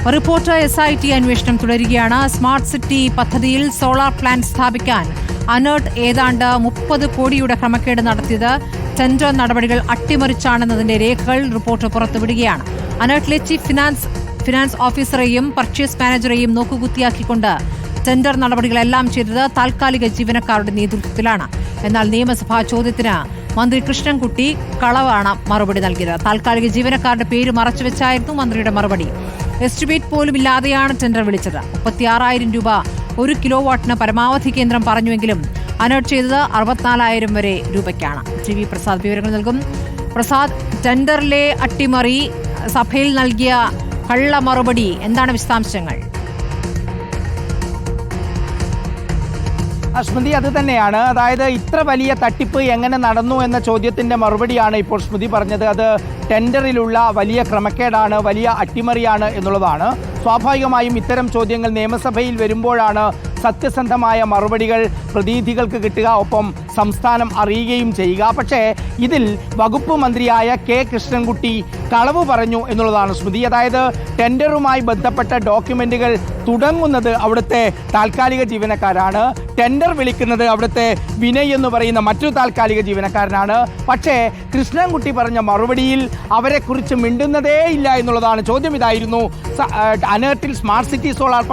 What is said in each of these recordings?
Reporter SIT അന്വേഷണം തുടരുകയാണ്. Smart city പദ്ധതിയിൽ സോളാർ പ്ലാന്റ് സ്ഥാപിക്കാൻ അനേർട്ട് ഏതാണ്ട് 30 കോടിയുടെ ക്രമക്കേട് നടത്തിയത് ടെൻഡർ നടപടികൾ അട്ടിമറിച്ചാണെന്നതിന്റെ രേഖകൾ റിപ്പോർട്ടർ പുറത്തുവിടുകയാണ്. അനേർട്ടിലെ ചീഫ് ഫിനാൻസ് ഓഫീസറെയും പർച്ചേസ് മാനേജറെയും നോക്കുകുത്തിയാക്കിക്കൊണ്ട് ടെൻഡർ നടപടികളെല്ലാം ചെയ്തത് താൽക്കാലിക ജീവനക്കാരുടെ നേതൃത്വത്തിലാണ്. എന്നാൽ നിയമസഭാ ചോദ്യത്തിന് മന്ത്രി കൃഷ്ണൻകുട്ടി കളവാണ് മറുപടി നൽകിയത്. താൽക്കാലിക ജീവനക്കാരുടെ പേര് മറച്ചുവെച്ചായിരുന്നു മന്ത്രിയുടെ മറുപടി. എസ്റ്റിമേറ്റ് പോലും ഇല്ലാതെയാണ് ടെൻഡർ വിളിച്ചത്. 36,000 രൂപ 1 കിലോവാട്ടിന് പരമാവധി കേന്ദ്രം പറഞ്ഞുവെങ്കിലും അനേർട്ട് ചെയ്തത് 64,000 വരെ രൂപയ്ക്കാണ്. TV പ്രസാദ് വിവരങ്ങൾ നൽകും. പ്രസാദ്, ടെൻഡറിലെ അട്ടിമറി, സഭയിൽ നൽകിയ കള്ള മറുപടി, എന്താണ് വിശദാംശങ്ങൾ? സ്മൃതി, അത് തന്നെയാണ്. അതായത് ഇത്ര വലിയ തട്ടിപ്പ് എങ്ങനെ നടന്നു എന്ന ചോദ്യത്തിൻ്റെ മറുപടിയാണ് ഇപ്പോൾ സ്മൃതി പറഞ്ഞത്. അത് ടെൻഡറിലുള്ള വലിയ ക്രമക്കേടാണ്, വലിയ അട്ടിമറിയാണ് എന്നുള്ളതാണ്. സ്വാഭാവികമായും ഇത്തരം ചോദ്യങ്ങൾ നിയമസഭയിൽ വരുമ്പോഴാണ് സത്യസന്ധമായ മറുപടികൾ പ്രതിനിധികൾക്ക് കിട്ടുക, ഒപ്പം സംസ്ഥാനം അറിയുകയും ചെയ്യുക. പക്ഷേ ഇതിൽ വകുപ്പ് മന്ത്രിയായ കെ കൃഷ്ണൻകുട്ടി കളവ് പറഞ്ഞു എന്നുള്ളതാണ് സ്മൃതി. അതായത് ടെൻഡറുമായി ബന്ധപ്പെട്ട ഡോക്യുമെന്റുകൾ തുടങ്ങുന്നത് അവിടുത്തെ താൽക്കാലിക ജീവനക്കാരാണ്, ടെൻഡർ വിളിക്കുന്നത് അവിടുത്തെ വിനയ് എന്ന് പറയുന്ന മറ്റൊരു താൽക്കാലിക ജീവനക്കാരനാണ്. പക്ഷേ കൃഷ്ണൻകുട്ടി പറഞ്ഞ മറുപടിയിൽ അവരെക്കുറിച്ച് മിണ്ടുന്നതേ ഇല്ല എന്നുള്ളതാണ്. ചോദ്യം ഇതായിരുന്നു: അനേർട്ടിൽ സ്മാർട്ട് സിറ്റി സോളാർ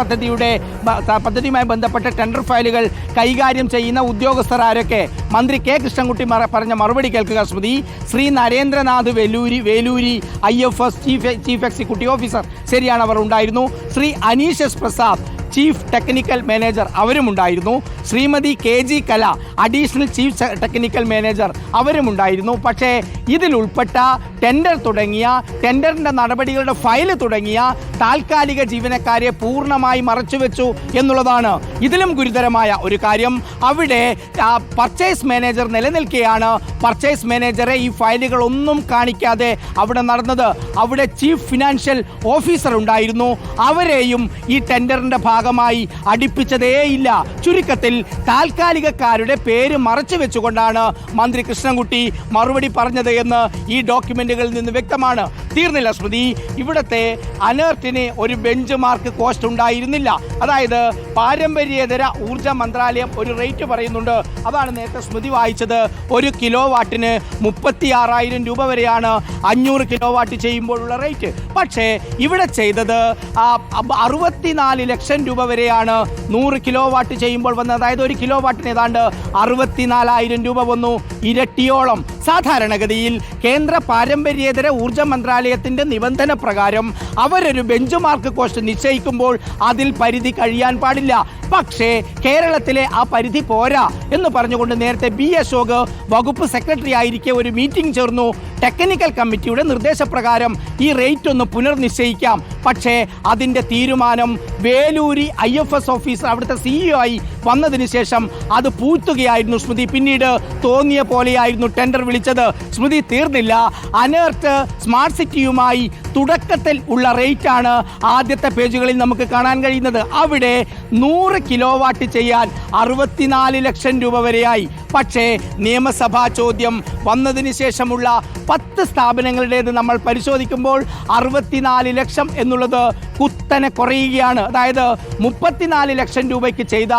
പദ്ധതിയുമായി ബന്ധപ്പെട്ട ടെൻഡർ ഫയലുകൾ കൈകാര്യം ചെയ്യുന്ന ഉദ്യോഗസ്ഥർ ആരൊക്കെ? മന്ത്രി കെ കൃഷ്ണൻകുട്ടി പറഞ്ഞ മറുപടി കേൾക്കുക Smriti. Shri Narendranath Veluri IFS chief executive officer, ശരിയാണ്, അവർ ഉണ്ടായിരുന്നു. Shri Aneesh S Prasad chief technical manager, അവരുമുണ്ടായിരുന്നു. Shrimati KG Kala additional chief technical manager, അവരുമുണ്ടായിരുന്നു. പക്ഷേ ഇതിൽ ഉൾപ്പെട്ട ടെൻഡറിൻ്റെ നടപടികളുടെ ഫയൽ തുടങ്ങിയ താൽക്കാലിക ജീവനക്കാരെ പൂർണ്ണമായി മറച്ചുവെച്ചു എന്നുള്ളതാണ് ഇതിലും ഗുരുതരമായ ഒരു കാര്യം. അവിടെ പർച്ചേസ് മാനേജർ നിലനിൽക്കുകയാണ്. പർച്ചേസ് മാനേജറെ ഈ ഫയലുകളൊന്നും കാണിക്കാതെ അവിടെ നടന്നത്. അവിടെ ചീഫ് ഫിനാൻഷ്യൽ ഓഫീസർ ഉണ്ടായിരുന്നു. അവരെയും ഈ ടെൻഡറിൻ്റെ ഭാഗമായി അടുപ്പിച്ചതേയില്ല. ചുരുക്കത്തിൽ താൽക്കാലികക്കാരുടെ പേര് മറച്ചു വെച്ചുകൊണ്ടാണ് മന്ത്രി കൃഷ്ണൻകുട്ടി മറുപടി പറഞ്ഞത് എന്ന് ഈ ഡോക്യുമെന്റുകളിൽ നിന്ന് വ്യക്തമാണ്. തീർന്നില്ല സ്മൃതി, ഇവിടുത്തെ അനേർട്ടിന് ഒരു ബെഞ്ച് മാർക്ക് കോസ്റ്റ് ഉണ്ടായിരുന്നില്ല. അതായത് പാരമ്പര്യേതര ഊർജ മന്ത്രാലയം ഒരു റേറ്റ് പറയുന്നുണ്ട്. അതാണ് നേരത്തെ സ്മൃതി വായിച്ചത്. 1 കിലോവാട്ടിന് 36,000 രൂപ വരെയാണ് 500 കിലോവാട്ട് ചെയ്യുമ്പോഴുള്ള റേറ്റ്. പക്ഷേ ഇവിടെ ചെയ്തത് 64 ലക്ഷം രൂപ വരെയാണ് 100 കിലോവാട്ട് ചെയ്യുമ്പോൾ വന്നത്. അതായത് 1 കിലോവാട്ടിന് ഏതാണ്ട് 64,000 രൂപ വന്നു, ഇരട്ടിയോളം. സാധാരണഗതിയിൽ കേന്ദ്ര പാരമ്പര്യേതര ഊർജ മന്ത്രാലയത്തിൻ്റെ നിബന്ധന പ്രകാരം അവരൊരു ബെഞ്ച് മാർക്ക് കോസ്റ്റ് നിശ്ചയിക്കുമ്പോൾ അതിൽ പരിധി കഴിയാൻ പാടില്ല. പക്ഷേ കേരളത്തിലെ ആ പരിധി പോരാ എന്ന് പറഞ്ഞുകൊണ്ട് നേരത്തെ B അശോക് വകുപ്പ് സെക്രട്ടറി ആയിരിക്കെ ഒരു മീറ്റിംഗ് ചേർന്നു. ടെക്നിക്കൽ കമ്മിറ്റിയുടെ നിർദ്ദേശപ്രകാരം ഈ റേറ്റ് ഒന്ന് പുനർനിശ്ചയിക്കാം. പക്ഷേ അതിൻ്റെ തീരുമാനം വേലൂരി IFS ഓഫീസർ, അവിടുത്തെ CEO ആയി വന്നതിന് ശേഷം അത് പൂത്തുകയായിരുന്നു സ്മൃതി. പിന്നീട് തോന്നിയ പോലെയായിരുന്നു ടെൻഡർ വിളിച്ചത്. സ്മൃതി, തീർന്നില്ല. അനേർട്ട് സ്മാർട്ട് സിറ്റിയുമായി തുടക്കത്തിൽ ഉള്ള റേറ്റാണ് ആദ്യത്തെ പേജുകളിൽ നമുക്ക് കാണാൻ കഴിയുന്നത്. അവിടെ 100 കിലോവാട്ട് ചെയ്യാൻ 64 ലക്ഷം രൂപ വരെയായി. പക്ഷേ നിയമസഭാ ചോദ്യം വന്നതിന് ശേഷമുള്ള 10 സ്ഥാപനങ്ങളുടേത് നമ്മൾ പരിശോധിക്കുമ്പോൾ 64 ലക്ഷം എന്നുള്ളത് കുത്തനെ കുറയുകയാണ്. അതായത് 34 ലക്ഷം രൂപയ്ക്ക് ചെയ്ത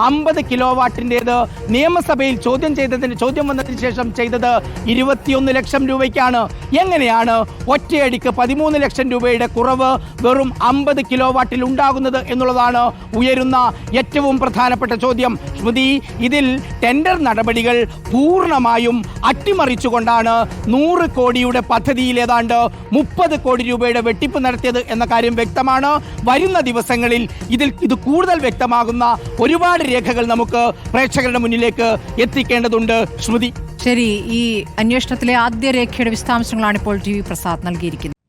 50 കിലോവാട്ടിൻ്റേത് നിയമസഭയിൽ ചോദ്യം വന്നതിന് ശേഷം ചെയ്തത് 21 ലക്ഷം രൂപയ്ക്കാണ്. എങ്ങനെയാണ് ഒറ്റയടിക്ക് 13 ലക്ഷം രൂപയുടെ കുറവ് വെറും 50 കിലോവാട്ടിൽ ഉണ്ടാകുന്നത് എന്നുള്ളതാണ് ഉയരുന്ന ഏറ്റവും പ്രധാനപ്പെട്ട ചോദ്യം. സ്മൃതി, ഇതിൽ ടെൻഡർ നടപടികൾ പൂർണ്ണമായും അട്ടിമറിച്ചുകൊണ്ടാണ് 100 കോടിയുടെ പദ്ധതിയിൽ ഏതാണ്ട് 30 കോടി രൂപയുടെ വെട്ടിപ്പ് നടത്തിയത് എന്ന കാര്യം വ്യക്തമാണ്. വരുന്ന ദിവസങ്ങളിൽ ഇത് കൂടുതൽ വ്യക്തമാകുന്ന ഒരുപാട് രേഖകൾ നമുക്ക് പ്രേക്ഷകരുടെ മുന്നിലേക്ക് എത്തിക്കേണ്ടതുണ്ട് സ്മൃതി. ശരി, ഈ അന്വേഷണത്തിലെ ആദ്യ രേഖയുടെ വിശദാംശങ്ങളാണ് ഇപ്പോൾ TV പ്രസാദ് നൽകിയിരിക്കുന്നത്.